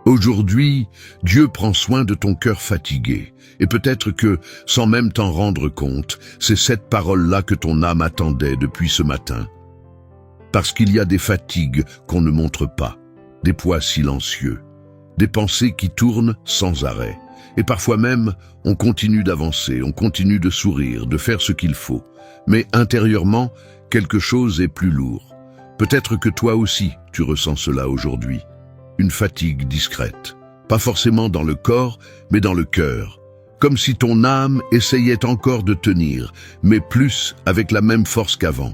Aujourd'hui, Dieu prend soin de ton cœur fatigué. Et peut-être que, sans même t'en rendre compte, c'est cette parole-là que ton âme attendait depuis ce matin. Parce qu'il y a des fatigues qu'on ne montre pas, des poids silencieux, des pensées qui tournent sans arrêt. Et parfois même, on continue d'avancer, on continue de sourire, de faire ce qu'il faut. Mais intérieurement, quelque chose est plus lourd. Peut-être que toi aussi, tu ressens cela aujourd'hui. Une fatigue discrète. Pas forcément dans le corps, mais dans le cœur. Comme si ton âme essayait encore de tenir, mais plus avec la même force qu'avant.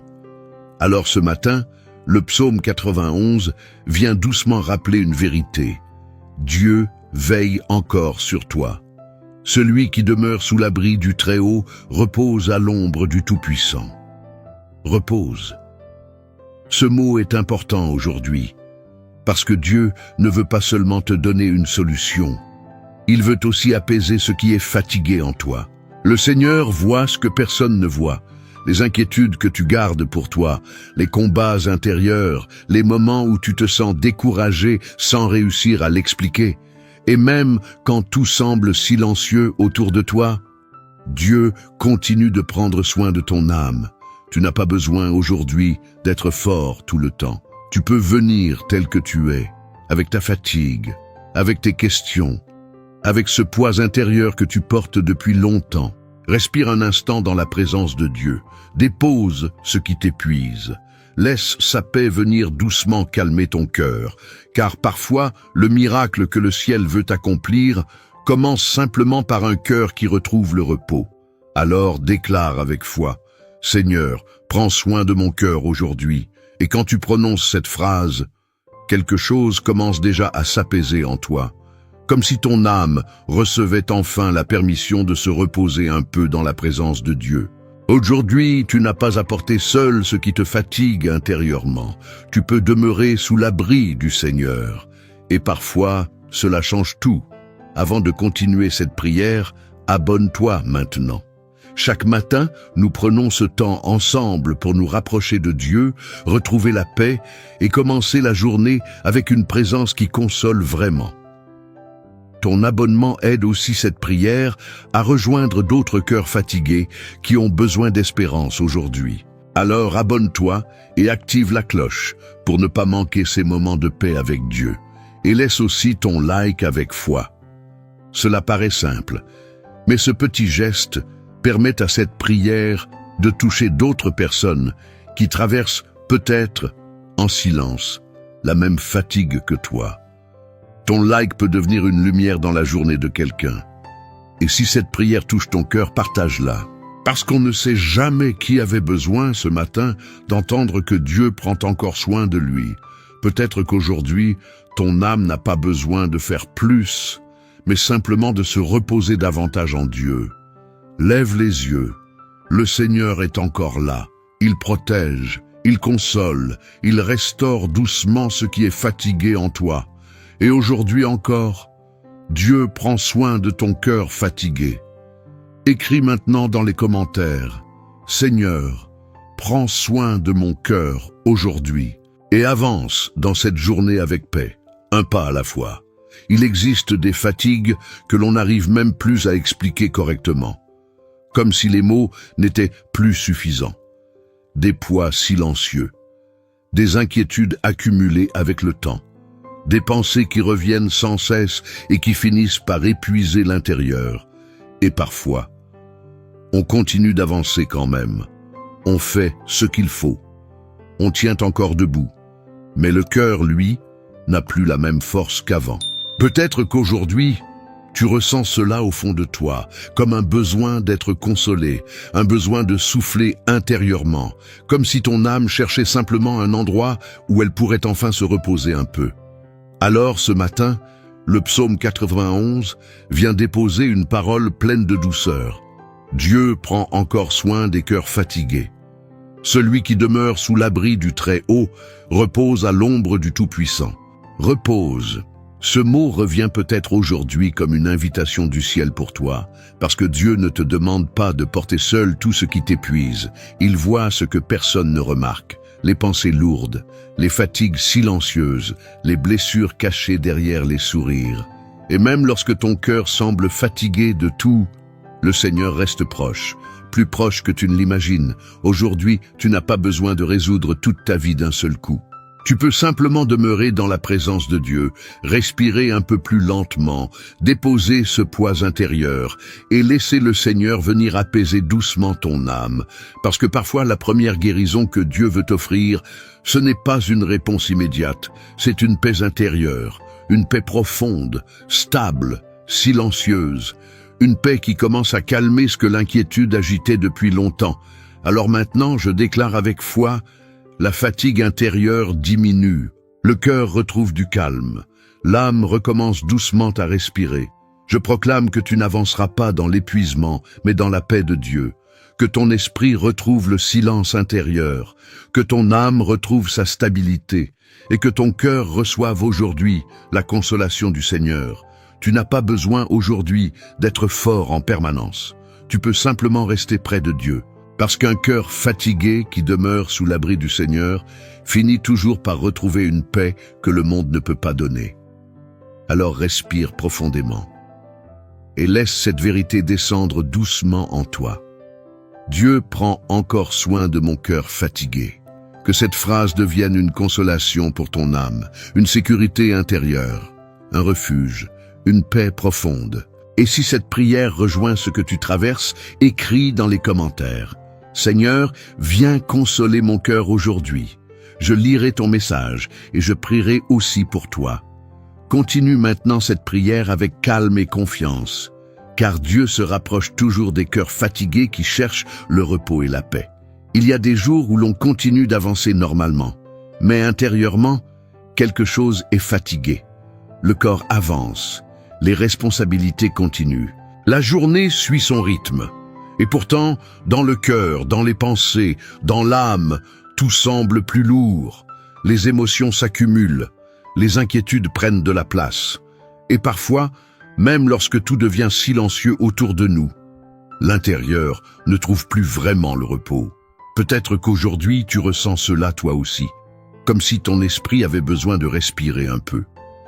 Alors ce matin, le psaume 91 vient doucement rappeler une vérité. Dieu veille encore sur toi. Celui qui demeure sous l'abri du Très-Haut repose à l'ombre du Tout-Puissant. Repose. Ce mot est important aujourd'hui, parce que Dieu ne veut pas seulement te donner une solution. Il veut aussi apaiser ce qui est fatigué en toi. Le Seigneur voit ce que personne ne voit. Les inquiétudes que tu gardes pour toi, les combats intérieurs, les moments où tu te sens découragé sans réussir à l'expliquer. Et même quand tout semble silencieux autour de toi, Dieu continue de prendre soin de ton âme. Tu n'as pas besoin aujourd'hui d'être fort tout le temps. Tu peux venir tel que tu es, avec ta fatigue, avec tes questions, avec ce poids intérieur que tu portes depuis longtemps. Respire un instant dans la présence de Dieu. Dépose ce qui t'épuise. Laisse sa paix venir doucement calmer ton cœur, car parfois, le miracle que le ciel veut accomplir commence simplement par un cœur qui retrouve le repos. Alors déclare avec foi, « Seigneur, prends soin de mon cœur aujourd'hui. » Et quand tu prononces cette phrase, quelque chose commence déjà à s'apaiser en toi, comme si ton âme recevait enfin la permission de se reposer un peu dans la présence de Dieu. Aujourd'hui, tu n'as pas à porter seul ce qui te fatigue intérieurement. Tu peux demeurer sous l'abri du Seigneur. Et parfois, cela change tout. Avant de continuer cette prière, abonne-toi maintenant. Chaque matin, nous prenons ce temps ensemble pour nous rapprocher de Dieu, retrouver la paix et commencer la journée avec une présence qui console vraiment. Ton abonnement aide aussi cette prière à rejoindre d'autres cœurs fatigués qui ont besoin d'espérance aujourd'hui. Alors abonne-toi et active la cloche pour ne pas manquer ces moments de paix avec Dieu. Et laisse aussi ton like avec foi. Cela paraît simple, mais ce petit geste permet à cette prière de toucher d'autres personnes qui traversent peut-être en silence la même fatigue que toi. Ton like peut devenir une lumière dans la journée de quelqu'un. Et si cette prière touche ton cœur, partage-la. Parce qu'on ne sait jamais qui avait besoin ce matin d'entendre que Dieu prend encore soin de lui. Peut-être qu'aujourd'hui, ton âme n'a pas besoin de faire plus, mais simplement de se reposer davantage en Dieu. Lève les yeux. Le Seigneur est encore là. Il protège, il console, il restaure doucement ce qui est fatigué en toi. Et aujourd'hui encore, Dieu prend soin de ton cœur fatigué. Écris maintenant dans les commentaires, « Seigneur, prends soin de mon cœur aujourd'hui » et avance dans cette journée avec paix, un pas à la fois. Il existe des fatigues que l'on n'arrive même plus à expliquer correctement, comme si les mots n'étaient plus suffisants. Des poids silencieux, des inquiétudes accumulées avec le temps, des pensées qui reviennent sans cesse et qui finissent par épuiser l'intérieur. Et parfois, on continue d'avancer quand même. On fait ce qu'il faut. On tient encore debout. Mais le cœur, lui, n'a plus la même force qu'avant. Peut-être qu'aujourd'hui, tu ressens cela au fond de toi, comme un besoin d'être consolé, un besoin de souffler intérieurement, comme si ton âme cherchait simplement un endroit où elle pourrait enfin se reposer un peu. Alors, ce matin, le psaume 91 vient déposer une parole pleine de douceur. Dieu prend encore soin des cœurs fatigués. Celui qui demeure sous l'abri du Très-Haut repose à l'ombre du Tout-Puissant. Repose. Ce mot revient peut-être aujourd'hui comme une invitation du ciel pour toi, parce que Dieu ne te demande pas de porter seul tout ce qui t'épuise. Il voit ce que personne ne remarque. les pensées lourdes, les fatigues silencieuses, les blessures cachées derrière les sourires. Et même lorsque ton cœur semble fatigué de tout, le Seigneur reste proche, plus proche que tu ne l'imagines. Aujourd'hui, tu n'as pas besoin de résoudre toute ta vie d'un seul coup. Tu peux simplement demeurer dans la présence de Dieu, respirer un peu plus lentement, déposer ce poids intérieur et laisser le Seigneur venir apaiser doucement ton âme. Parce que parfois la première guérison que Dieu veut t'offrir, ce n'est pas une réponse immédiate, c'est une paix intérieure, une paix profonde, stable, silencieuse, une paix qui commence à calmer ce que l'inquiétude agitait depuis longtemps. Alors maintenant, je déclare avec foi, la fatigue intérieure diminue, le cœur retrouve du calme, l'âme recommence doucement à respirer. Je proclame que tu n'avanceras pas dans l'épuisement, mais dans la paix de Dieu, que ton esprit retrouve le silence intérieur, que ton âme retrouve sa stabilité, et que ton cœur reçoive aujourd'hui la consolation du Seigneur. Tu n'as pas besoin aujourd'hui d'être fort en permanence. Tu peux simplement rester près de Dieu. Parce qu'un cœur fatigué qui demeure sous l'abri du Seigneur finit toujours par retrouver une paix que le monde ne peut pas donner. Alors respire profondément et laisse cette vérité descendre doucement en toi. Dieu prend encore soin de mon cœur fatigué. Que cette phrase devienne une consolation pour ton âme, une sécurité intérieure, un refuge, une paix profonde. Et si cette prière rejoint ce que tu traverses, écris dans les commentaires. Seigneur, viens consoler mon cœur aujourd'hui. Je lirai ton message et je prierai aussi pour toi. Continue maintenant cette prière avec calme et confiance, car Dieu se rapproche toujours des cœurs fatigués qui cherchent le repos et la paix. Il y a des jours où l'on continue d'avancer normalement, mais intérieurement, quelque chose est fatigué. Le corps avance, les responsabilités continuent. La journée suit son rythme. Et pourtant, dans le cœur, dans les pensées, dans l'âme, tout semble plus lourd. Les émotions s'accumulent, les inquiétudes prennent de la place. Et parfois, même lorsque tout devient silencieux autour de nous, l'intérieur ne trouve plus vraiment le repos. Peut-être qu'aujourd'hui tu ressens cela toi aussi, comme si ton esprit avait besoin de respirer un peu,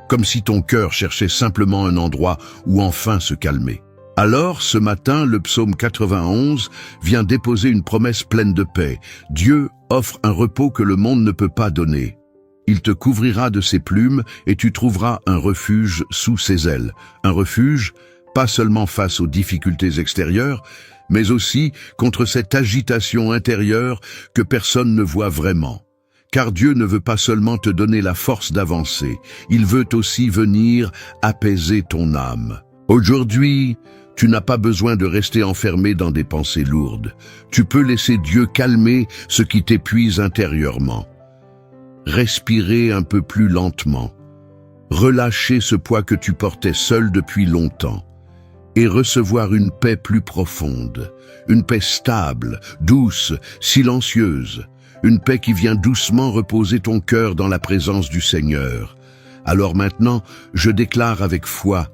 comme si ton cœur cherchait simplement un endroit où enfin se calmer. Alors, ce matin, le psaume 91 vient déposer une promesse pleine de paix. Dieu offre un repos que le monde ne peut pas donner. Il te couvrira de ses plumes et tu trouveras un refuge sous ses ailes. Un refuge, pas seulement face aux difficultés extérieures, mais aussi contre cette agitation intérieure que personne ne voit vraiment. Car Dieu ne veut pas seulement te donner la force d'avancer, il veut aussi venir apaiser ton âme. Aujourd'hui, tu n'as pas besoin de rester enfermé dans des pensées lourdes. Tu peux laisser Dieu calmer ce qui t'épuise intérieurement. Respirer un peu plus lentement. Relâcher ce poids que tu portais seul depuis longtemps. Et recevoir une paix plus profonde. Une paix stable, douce, silencieuse. Une paix qui vient doucement reposer ton cœur dans la présence du Seigneur. Alors maintenant, je déclare avec foi,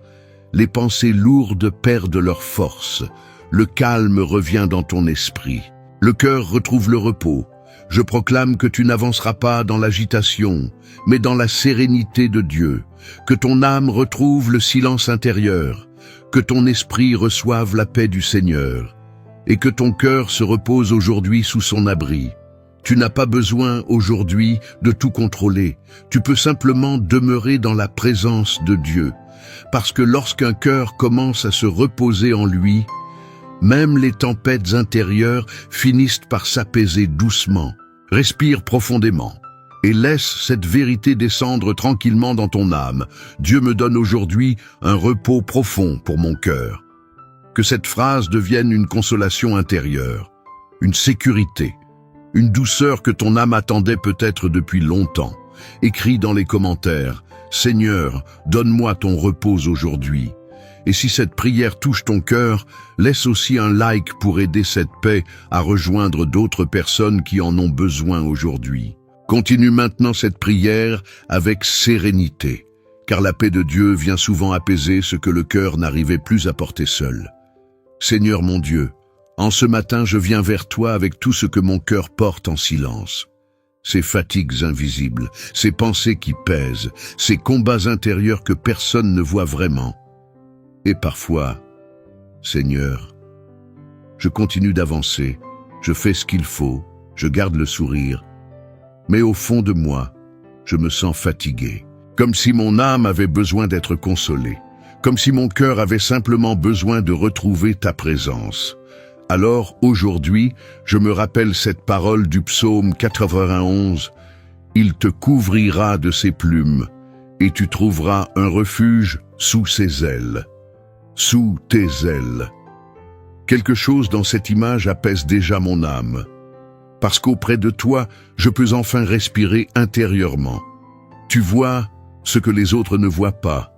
les pensées lourdes perdent leur force, le calme revient dans ton esprit, le cœur retrouve le repos. Je proclame que tu n'avanceras pas dans l'agitation, mais dans la sérénité de Dieu, que ton âme retrouve le silence intérieur, que ton esprit reçoive la paix du Seigneur, et que ton cœur se repose aujourd'hui sous son abri. Tu n'as pas besoin aujourd'hui de tout contrôler, tu peux simplement demeurer dans la présence de Dieu. Parce que lorsqu'un cœur commence à se reposer en lui, même les tempêtes intérieures finissent par s'apaiser doucement. Respire profondément et laisse cette vérité descendre tranquillement dans ton âme. Dieu me donne aujourd'hui un repos profond pour mon cœur. Que cette phrase devienne une consolation intérieure, une sécurité, une douceur que ton âme attendait peut-être depuis longtemps. Écris dans les commentaires, Seigneur, donne-moi ton repos aujourd'hui. Et si cette prière touche ton cœur, laisse aussi un like pour aider cette paix à rejoindre d'autres personnes qui en ont besoin aujourd'hui. Continue maintenant cette prière avec sérénité, car la paix de Dieu vient souvent apaiser ce que le cœur n'arrivait plus à porter seul. Seigneur mon Dieu, en ce matin je viens vers toi avec tout ce que mon cœur porte en silence. ces fatigues invisibles, ces pensées qui pèsent, ces combats intérieurs que personne ne voit vraiment. Et parfois, Seigneur, je continue d'avancer, je fais ce qu'il faut, je garde le sourire, mais au fond de moi, je me sens fatigué, comme si mon âme avait besoin d'être consolée, comme si mon cœur avait simplement besoin de retrouver ta présence. Alors, aujourd'hui, je me rappelle cette parole du psaume 91, « Il te couvrira de ses plumes, et tu trouveras un refuge sous ses ailes. » Sous tes ailes. Quelque chose dans cette image apaise déjà mon âme, parce qu'auprès de toi, je peux enfin respirer intérieurement. Tu vois ce que les autres ne voient pas.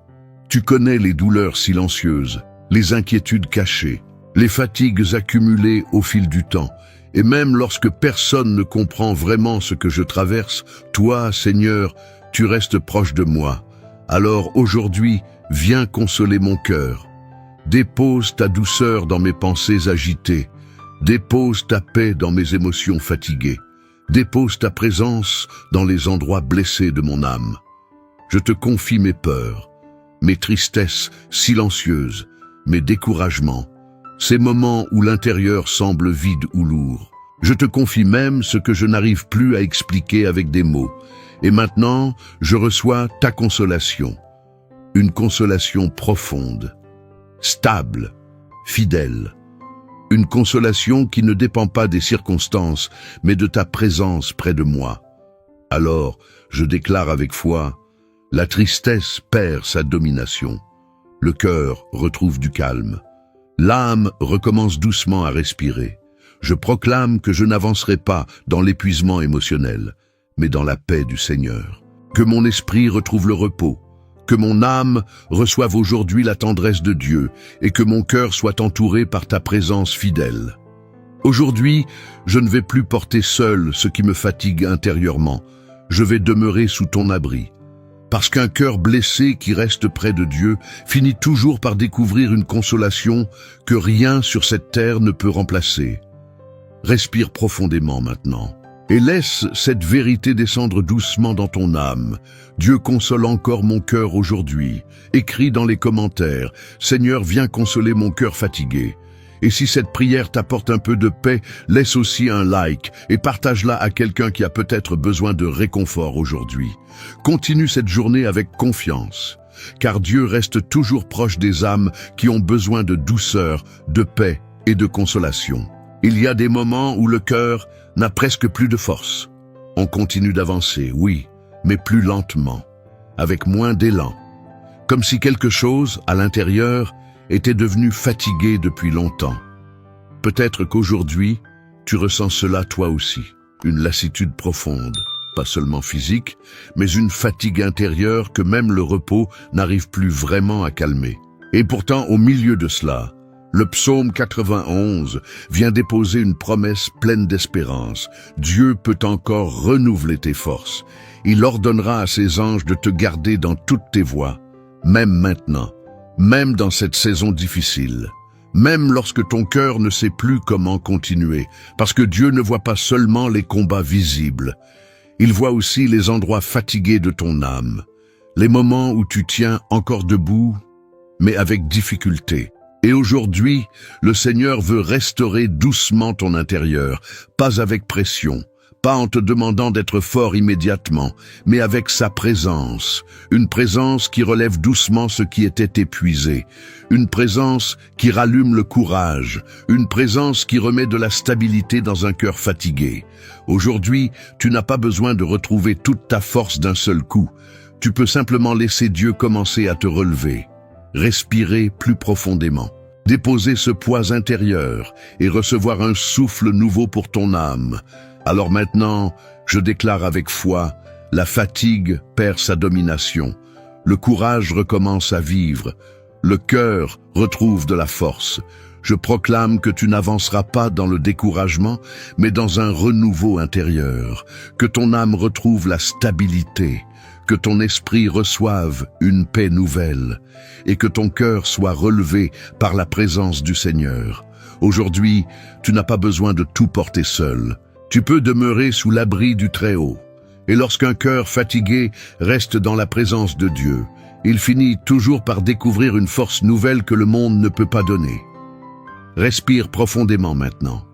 Tu connais les douleurs silencieuses, les inquiétudes cachées, les fatigues accumulées au fil du temps. Et même lorsque personne ne comprend vraiment ce que je traverse, toi, Seigneur, tu restes proche de moi. Alors aujourd'hui, viens consoler mon cœur. Dépose ta douceur dans mes pensées agitées. Dépose ta paix dans mes émotions fatiguées. Dépose ta présence dans les endroits blessés de mon âme. Je te confie mes peurs, mes tristesses silencieuses, mes découragements, ces moments où l'intérieur semble vide ou lourd. Je te confie même ce que je n'arrive plus à expliquer avec des mots. Et maintenant, je reçois ta consolation. Une consolation profonde, stable, fidèle. Une consolation qui ne dépend pas des circonstances, mais de ta présence près de moi. Alors, je déclare avec foi, la tristesse perd sa domination. Le cœur retrouve du calme. L'âme recommence doucement à respirer. Je proclame que je n'avancerai pas dans l'épuisement émotionnel, mais dans la paix du Seigneur. Que mon esprit retrouve le repos, que mon âme reçoive aujourd'hui la tendresse de Dieu et que mon cœur soit entouré par ta présence fidèle. Aujourd'hui, je ne vais plus porter seul ce qui me fatigue intérieurement. Je vais demeurer sous ton abri. Parce qu'un cœur blessé qui reste près de Dieu finit toujours par découvrir une consolation que rien sur cette terre ne peut remplacer. Respire profondément maintenant et laisse cette vérité descendre doucement dans ton âme. Dieu console encore mon cœur aujourd'hui. Écris dans les commentaires, « Seigneur, viens consoler mon cœur fatigué ». Et si cette prière t'apporte un peu de paix, laisse aussi un like et partage-la à quelqu'un qui a peut-être besoin de réconfort aujourd'hui. Continue cette journée avec confiance, car Dieu reste toujours proche des âmes qui ont besoin de douceur, de paix et de consolation. Il y a des moments où le cœur n'a presque plus de force. On continue d'avancer, oui, mais plus lentement, avec moins d'élan, comme si quelque chose, à l'intérieur, était devenu fatigué depuis longtemps. Peut-être qu'aujourd'hui, tu ressens cela toi aussi, une lassitude profonde, pas seulement physique, mais une fatigue intérieure que même le repos n'arrive plus vraiment à calmer. Et pourtant, au milieu de cela, le psaume 91 vient déposer une promesse pleine d'espérance. Dieu peut encore renouveler tes forces. Il ordonnera à ses anges de te garder dans toutes tes voies, même maintenant. Même dans cette saison difficile, même lorsque ton cœur ne sait plus comment continuer, parce que Dieu ne voit pas seulement les combats visibles, il voit aussi les endroits fatigués de ton âme, les moments où tu tiens encore debout, mais avec difficulté. Et aujourd'hui, le Seigneur veut restaurer doucement ton intérieur, pas avec pression, pas en te demandant d'être fort immédiatement, mais avec sa présence, une présence qui relève doucement ce qui était épuisé, une présence qui rallume le courage, une présence qui remet de la stabilité dans un cœur fatigué. Aujourd'hui, tu n'as pas besoin de retrouver toute ta force d'un seul coup. Tu peux simplement laisser Dieu commencer à te relever, respirer plus profondément, déposer ce poids intérieur et recevoir un souffle nouveau pour ton âme. Alors maintenant, je déclare avec foi, la fatigue perd sa domination, le courage recommence à vivre, le cœur retrouve de la force. Je proclame que tu n'avanceras pas dans le découragement, mais dans un renouveau intérieur, que ton âme retrouve la stabilité, que ton esprit reçoive une paix nouvelle, et que ton cœur soit relevé par la présence du Seigneur. Aujourd'hui, tu n'as pas besoin de tout porter seul. Tu peux demeurer sous l'abri du Très-Haut. Et lorsqu'un cœur fatigué reste dans la présence de Dieu, il finit toujours par découvrir une force nouvelle que le monde ne peut pas donner. Respire profondément maintenant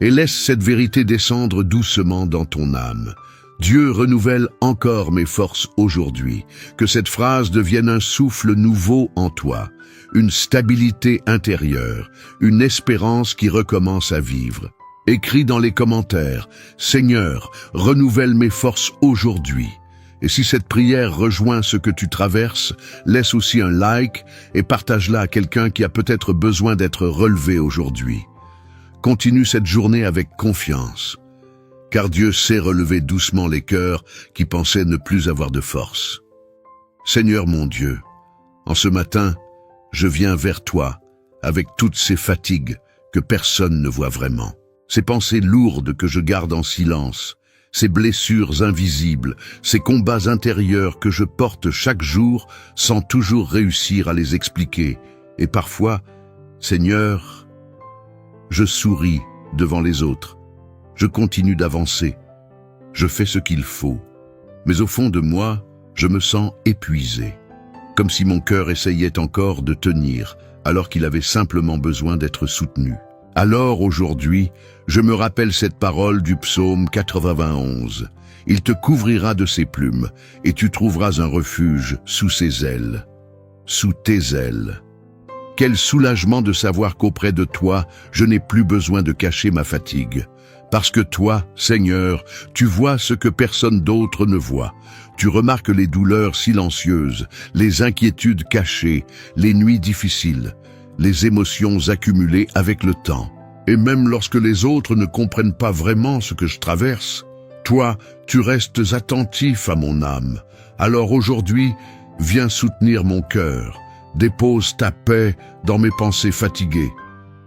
et laisse cette vérité descendre doucement dans ton âme. Dieu renouvelle encore mes forces aujourd'hui. Que cette phrase devienne un souffle nouveau en toi, une stabilité intérieure, une espérance qui recommence à vivre. Écris dans les commentaires, « Seigneur, renouvelle mes forces aujourd'hui ». Et si cette prière rejoint ce que tu traverses, laisse aussi un like et partage-la à quelqu'un qui a peut-être besoin d'être relevé aujourd'hui. Continue cette journée avec confiance, car Dieu sait relever doucement les cœurs qui pensaient ne plus avoir de force. Seigneur mon Dieu, en ce matin, je viens vers toi avec toutes ces fatigues que personne ne voit vraiment, ces pensées lourdes que je garde en silence, ces blessures invisibles, ces combats intérieurs que je porte chaque jour sans toujours réussir à les expliquer. Et parfois, Seigneur, je souris devant les autres. Je continue d'avancer. Je fais ce qu'il faut. Mais au fond de moi, je me sens épuisé. Comme si mon cœur essayait encore de tenir, alors qu'il avait simplement besoin d'être soutenu. Alors aujourd'hui, je me rappelle cette parole du psaume 91. Il te couvrira de ses plumes, et tu trouveras un refuge sous ses ailes. Sous tes ailes. Quel soulagement de savoir qu'auprès de toi, je n'ai plus besoin de cacher ma fatigue. Parce que toi, Seigneur, tu vois ce que personne d'autre ne voit. Tu remarques les douleurs silencieuses, les inquiétudes cachées, les nuits difficiles, les émotions accumulées avec le temps. Et même lorsque les autres ne comprennent pas vraiment ce que je traverse, toi, tu restes attentif à mon âme. Alors aujourd'hui, viens soutenir mon cœur. Dépose ta paix dans mes pensées fatiguées.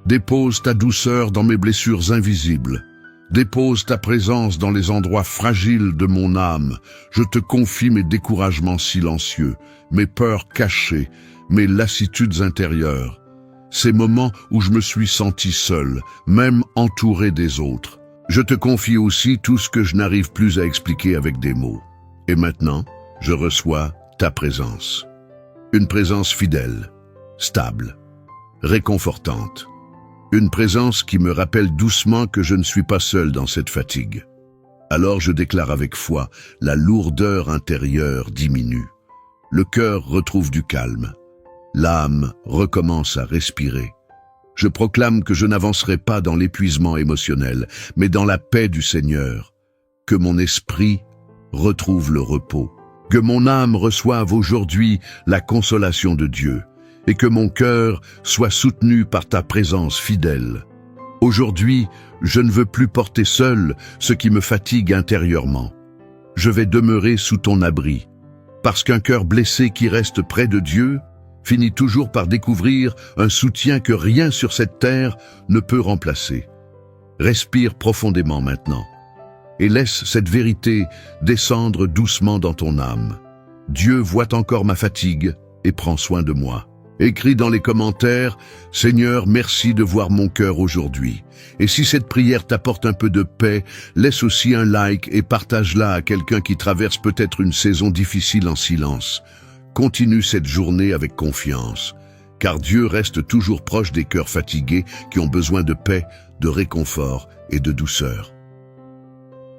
Dépose ta douceur dans mes blessures invisibles. Dépose ta présence dans les endroits fragiles de mon âme. Je te confie mes découragements silencieux, mes peurs cachées, mes lassitudes intérieures. Ces moments où je me suis senti seul, même entouré des autres. Je te confie aussi tout ce que je n'arrive plus à expliquer avec des mots. Et maintenant, je reçois ta présence. Une présence fidèle, stable, réconfortante. Une présence qui me rappelle doucement que je ne suis pas seul dans cette fatigue. Alors je déclare avec foi, la lourdeur intérieure diminue. Le cœur retrouve du calme. L'âme recommence à respirer. Je proclame que je n'avancerai pas dans l'épuisement émotionnel, mais dans la paix du Seigneur. Que mon esprit retrouve le repos. Que mon âme reçoive aujourd'hui la consolation de Dieu. Et que mon cœur soit soutenu par ta présence fidèle. Aujourd'hui, je ne veux plus porter seul ce qui me fatigue intérieurement. Je vais demeurer sous ton abri. Parce qu'un cœur blessé qui reste près de Dieu finit toujours par découvrir un soutien que rien sur cette terre ne peut remplacer. Respire profondément maintenant et laisse cette vérité descendre doucement dans ton âme. Dieu voit encore ma fatigue et prend soin de moi. Écris dans les commentaires, « Seigneur, merci de voir mon cœur aujourd'hui. » Et si cette prière t'apporte un peu de paix, laisse aussi un like et partage-la à quelqu'un qui traverse peut-être une saison difficile en silence. Continue cette journée avec confiance, car Dieu reste toujours proche des cœurs fatigués qui ont besoin de paix, de réconfort et de douceur.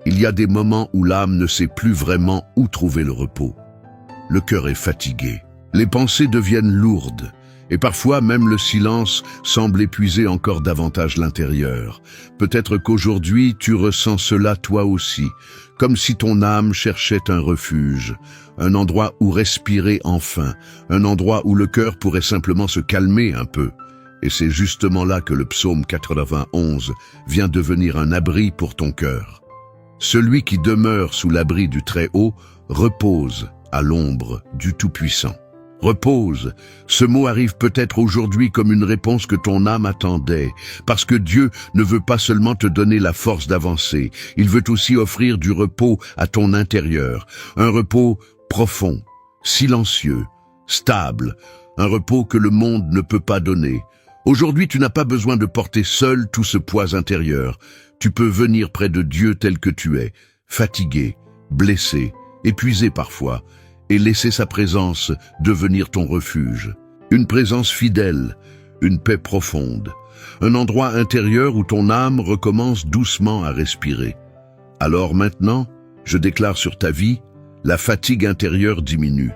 Il y a des moments où l'âme ne sait plus vraiment où trouver le repos. Le cœur est fatigué. Les pensées deviennent lourdes, et parfois même le silence semble épuiser encore davantage l'intérieur. Peut-être qu'aujourd'hui tu ressens cela toi aussi, comme si ton âme cherchait un refuge, un endroit où respirer enfin, un endroit où le cœur pourrait simplement se calmer un peu. Et c'est justement là que le psaume 91 vient devenir un abri pour ton cœur. Celui qui demeure sous l'abri du Très-Haut repose à l'ombre du Tout-Puissant. Repose, ce mot arrive peut-être aujourd'hui comme une réponse que ton âme attendait, parce que Dieu ne veut pas seulement te donner la force d'avancer, il veut aussi offrir du repos à ton intérieur, un repos profond, silencieux, stable, un repos que le monde ne peut pas donner. Aujourd'hui, tu n'as pas besoin de porter seul tout ce poids intérieur. Tu peux venir près de Dieu tel que tu es, fatigué, blessé, épuisé parfois, et laisser sa présence devenir ton refuge. Une présence fidèle, une paix profonde, un endroit intérieur où ton âme recommence doucement à respirer. Alors maintenant, je déclare sur ta vie, la fatigue intérieure diminue.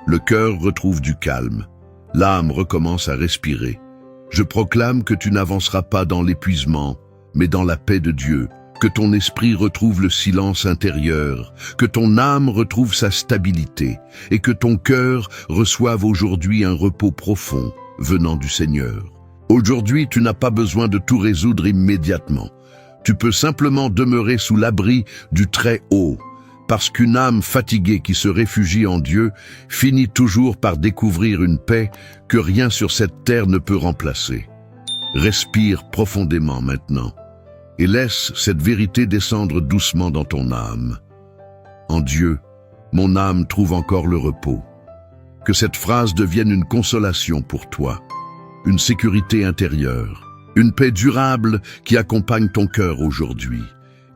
Le cœur retrouve du calme. L'âme recommence à respirer. Je proclame que tu n'avanceras pas dans l'épuisement, mais dans la paix de Dieu, que ton esprit retrouve le silence intérieur, que ton âme retrouve sa stabilité, et que ton cœur reçoive aujourd'hui un repos profond venant du Seigneur. Aujourd'hui, tu n'as pas besoin de tout résoudre immédiatement. Tu peux simplement demeurer sous l'abri du Très-Haut, parce qu'une âme fatiguée qui se réfugie en Dieu finit toujours par découvrir une paix que rien sur cette terre ne peut remplacer. Respire profondément maintenant et laisse cette vérité descendre doucement dans ton âme. En Dieu, mon âme trouve encore le repos. Que cette phrase devienne une consolation pour toi, une sécurité intérieure, une paix durable qui accompagne ton cœur aujourd'hui.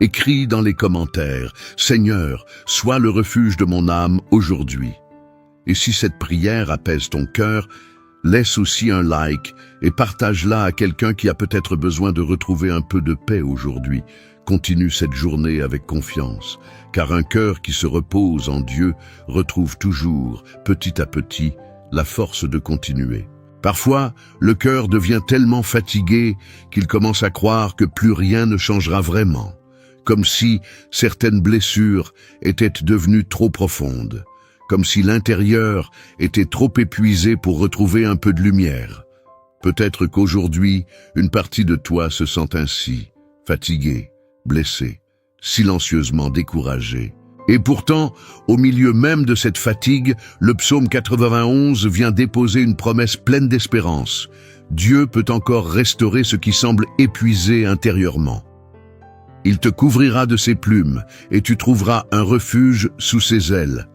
Écris dans les commentaires, « Seigneur, sois le refuge de mon âme aujourd'hui ». Et si cette prière apaise ton cœur, laisse aussi un like et partage-la à quelqu'un qui a peut-être besoin de retrouver un peu de paix aujourd'hui. Continue cette journée avec confiance, car un cœur qui se repose en Dieu retrouve toujours, petit à petit, la force de continuer. Parfois, le cœur devient tellement fatigué qu'il commence à croire que plus rien ne changera vraiment, comme si certaines blessures étaient devenues trop profondes, comme si l'intérieur était trop épuisé pour retrouver un peu de lumière. Peut-être qu'aujourd'hui, une partie de toi se sent ainsi, fatiguée, blessée, silencieusement découragée. Et pourtant, au milieu même de cette fatigue, le psaume 91 vient déposer une promesse pleine d'espérance. Dieu peut encore restaurer ce qui semble épuisé intérieurement. Il te couvrira de ses plumes et tu trouveras un refuge sous ses ailes.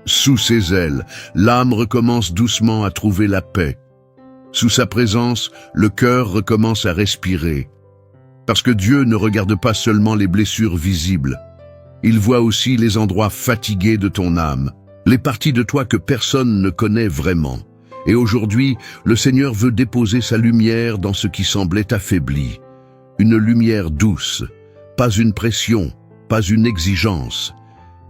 Sous ses ailes, l'âme recommence doucement à trouver la paix. Sous sa présence, le cœur recommence à respirer. Parce que Dieu ne regarde pas seulement les blessures visibles. Il voit aussi les endroits fatigués de ton âme, les parties de toi que personne ne connaît vraiment. Et aujourd'hui, le Seigneur veut déposer sa lumière dans ce qui semblait affaibli. Une lumière douce, pas une pression, pas une exigence,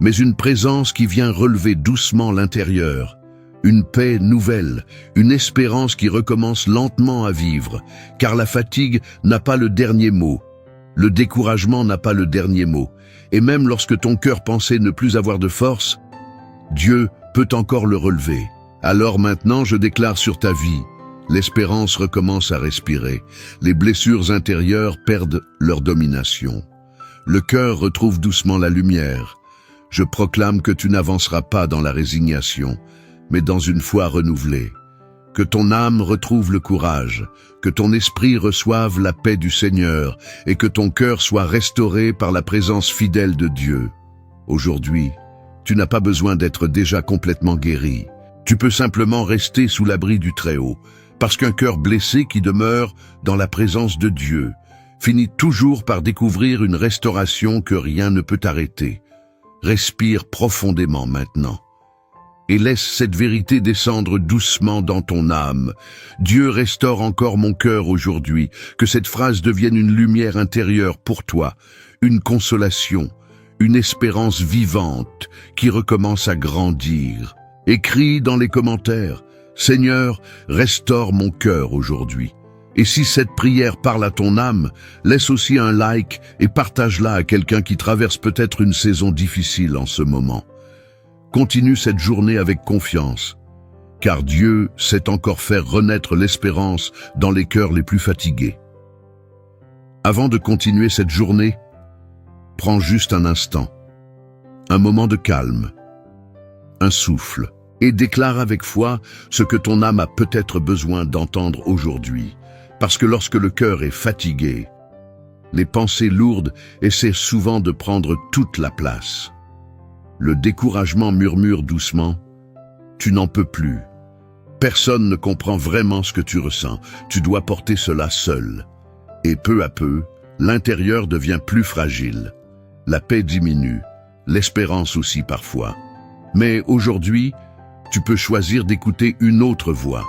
mais une présence qui vient relever doucement l'intérieur. Une paix nouvelle, une espérance qui recommence lentement à vivre, car la fatigue n'a pas le dernier mot. Le découragement n'a pas le dernier mot. Et même lorsque ton cœur pensait ne plus avoir de force, Dieu peut encore le relever. Alors maintenant, je déclare sur ta vie, l'espérance recommence à respirer. Les blessures intérieures perdent leur domination. Le cœur retrouve doucement la lumière. Je proclame que tu n'avanceras pas dans la résignation, mais dans une foi renouvelée. Que ton âme retrouve le courage, que ton esprit reçoive la paix du Seigneur et que ton cœur soit restauré par la présence fidèle de Dieu. Aujourd'hui, tu n'as pas besoin d'être déjà complètement guéri. Tu peux simplement rester sous l'abri du Très-Haut, parce qu'un cœur blessé qui demeure dans la présence de Dieu finit toujours par découvrir une restauration que rien ne peut arrêter. Respire profondément maintenant et laisse cette vérité descendre doucement dans ton âme. Dieu restaure encore mon cœur aujourd'hui, que cette phrase devienne une lumière intérieure pour toi, une consolation, une espérance vivante qui recommence à grandir. Écris dans les commentaires, « Seigneur, restaure mon cœur aujourd'hui ». Et si cette prière parle à ton âme, laisse aussi un like et partage-la à quelqu'un qui traverse peut-être une saison difficile en ce moment. Continue cette journée avec confiance, car Dieu sait encore faire renaître l'espérance dans les cœurs les plus fatigués. Avant de continuer cette journée, prends juste un instant, un moment de calme, un souffle, et déclare avec foi ce que ton âme a peut-être besoin d'entendre aujourd'hui. Parce que lorsque le cœur est fatigué, les pensées lourdes essaient souvent de prendre toute la place. Le découragement murmure doucement « Tu n'en peux plus ». Personne ne comprend vraiment ce que tu ressens. Tu dois porter cela seul. Et peu à peu, l'intérieur devient plus fragile. La paix diminue, l'espérance aussi parfois. Mais aujourd'hui, tu peux choisir d'écouter une autre voix.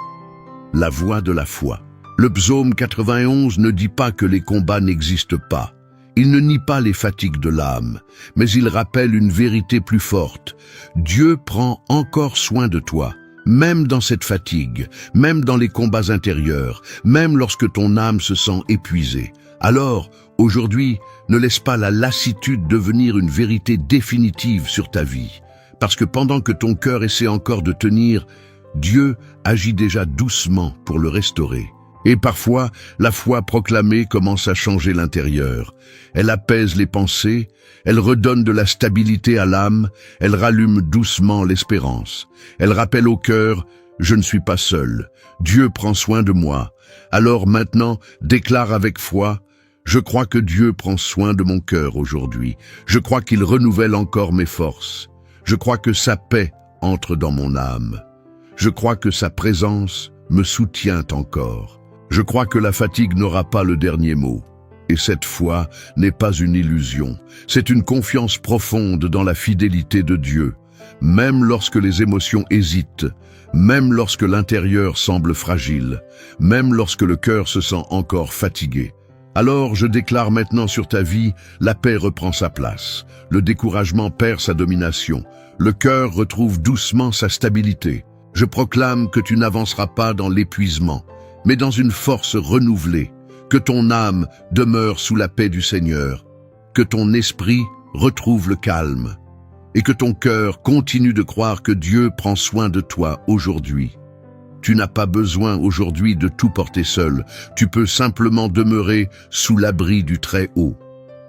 La voix de la foi. Le psaume 91 ne dit pas que les combats n'existent pas. Il ne nie pas les fatigues de l'âme, mais il rappelle une vérité plus forte. Dieu prend encore soin de toi, même dans cette fatigue, même dans les combats intérieurs, même lorsque ton âme se sent épuisée. Alors, aujourd'hui, ne laisse pas la lassitude devenir une vérité définitive sur ta vie. Parce que pendant que ton cœur essaie encore de tenir, Dieu agit déjà doucement pour le restaurer. Et parfois, la foi proclamée commence à changer l'intérieur. Elle apaise les pensées, elle redonne de la stabilité à l'âme, elle rallume doucement l'espérance. Elle rappelle au cœur, « Je ne suis pas seul, Dieu prend soin de moi. » Alors maintenant, déclare avec foi, « Je crois que Dieu prend soin de mon cœur aujourd'hui. Je crois qu'il renouvelle encore mes forces. Je crois que sa paix entre dans mon âme. Je crois que sa présence me soutient encore. Je crois que la fatigue n'aura pas le dernier mot. Et cette foi n'est pas une illusion. C'est une confiance profonde dans la fidélité de Dieu. Même lorsque les émotions hésitent, même lorsque l'intérieur semble fragile, même lorsque le cœur se sent encore fatigué. Alors je déclare maintenant sur ta vie, la paix reprend sa place. Le découragement perd sa domination. Le cœur retrouve doucement sa stabilité. Je proclame que tu n'avanceras pas dans l'épuisement, mais dans une force renouvelée, que ton âme demeure sous la paix du Seigneur, que ton esprit retrouve le calme, et que ton cœur continue de croire que Dieu prend soin de toi aujourd'hui. Tu n'as pas besoin aujourd'hui de tout porter seul, tu peux simplement demeurer sous l'abri du Très-Haut,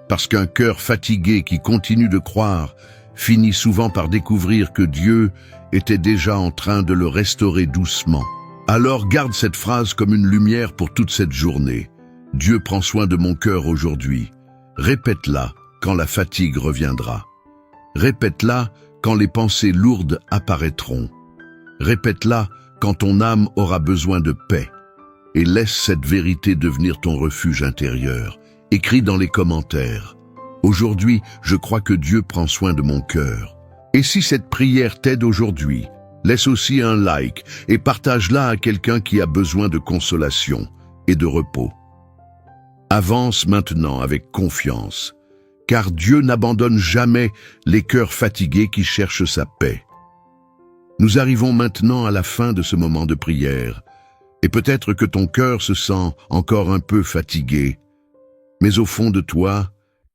parce qu'un cœur fatigué qui continue de croire finit souvent par découvrir que Dieu était déjà en train de le restaurer doucement. Alors garde cette phrase comme une lumière pour toute cette journée. Dieu prend soin de mon cœur aujourd'hui. Répète-la quand la fatigue reviendra. Répète-la quand les pensées lourdes apparaîtront. Répète-la quand ton âme aura besoin de paix. Et laisse cette vérité devenir ton refuge intérieur. Écris dans les commentaires. Aujourd'hui, je crois que Dieu prend soin de mon cœur. Et si cette prière t'aide aujourd'hui, laisse aussi un like et partage-la à quelqu'un qui a besoin de consolation et de repos. Avance maintenant avec confiance, car Dieu n'abandonne jamais les cœurs fatigués qui cherchent sa paix. Nous arrivons maintenant à la fin de ce moment de prière, et peut-être que ton cœur se sent encore un peu fatigué, mais au fond de toi,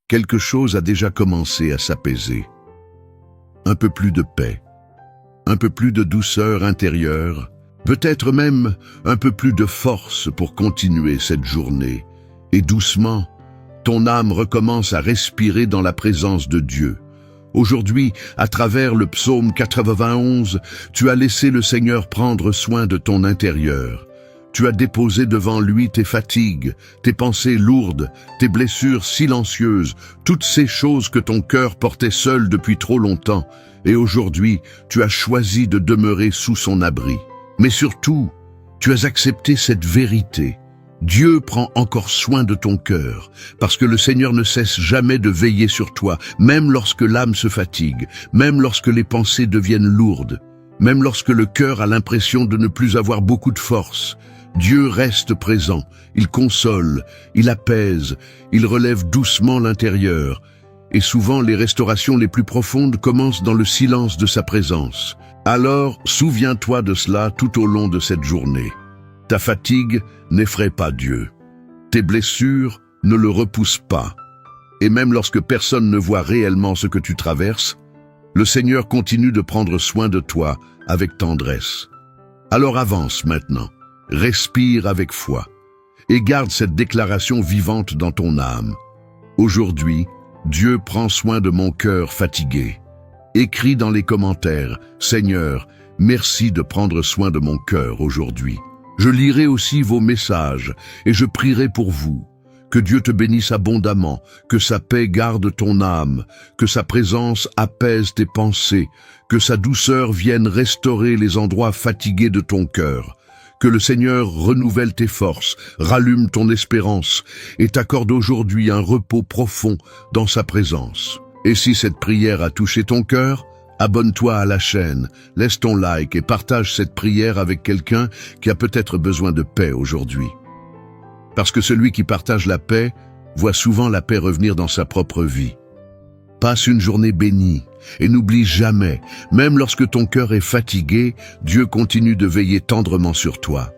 quelque chose a déjà commencé à s'apaiser. Un peu plus de paix, un peu plus de douceur intérieure, peut-être même un peu plus de force pour continuer cette journée. Et doucement, ton âme recommence à respirer dans la présence de Dieu. Aujourd'hui, à travers le psaume 91, tu as laissé le Seigneur prendre soin de ton intérieur. Tu as déposé devant lui tes fatigues, tes pensées lourdes, tes blessures silencieuses, toutes ces choses que ton cœur portait seul depuis trop longtemps. Et aujourd'hui, tu as choisi de demeurer sous son abri. Mais surtout, tu as accepté cette vérité. Dieu prend encore soin de ton cœur, parce que le Seigneur ne cesse jamais de veiller sur toi, même lorsque l'âme se fatigue, même lorsque les pensées deviennent lourdes, même lorsque le cœur a l'impression de ne plus avoir beaucoup de force. Dieu reste présent, il console, il apaise, il relève doucement l'intérieur. Et souvent, les restaurations les plus profondes commencent dans le silence de sa présence. Alors, souviens-toi de cela tout au long de cette journée. Ta fatigue n'effraie pas Dieu. Tes blessures ne le repoussent pas. Et même lorsque personne ne voit réellement ce que tu traverses, le Seigneur continue de prendre soin de toi avec tendresse. Alors avance maintenant, respire avec foi et garde cette déclaration vivante dans ton âme. Aujourd'hui, Dieu prend soin de mon cœur fatigué. Écris dans les commentaires, « Seigneur, merci de prendre soin de mon cœur aujourd'hui. » Je lirai aussi vos messages et je prierai pour vous. Que Dieu te bénisse abondamment, que sa paix garde ton âme, que sa présence apaise tes pensées, que sa douceur vienne restaurer les endroits fatigués de ton cœur. Que le Seigneur renouvelle tes forces, rallume ton espérance et t'accorde aujourd'hui un repos profond dans sa présence. Et si cette prière a touché ton cœur, abonne-toi à la chaîne, laisse ton like et partage cette prière avec quelqu'un qui a peut-être besoin de paix aujourd'hui. Parce que celui qui partage la paix voit souvent la paix revenir dans sa propre vie. Passe une journée bénie et n'oublie jamais, même lorsque ton cœur est fatigué, Dieu continue de veiller tendrement sur toi.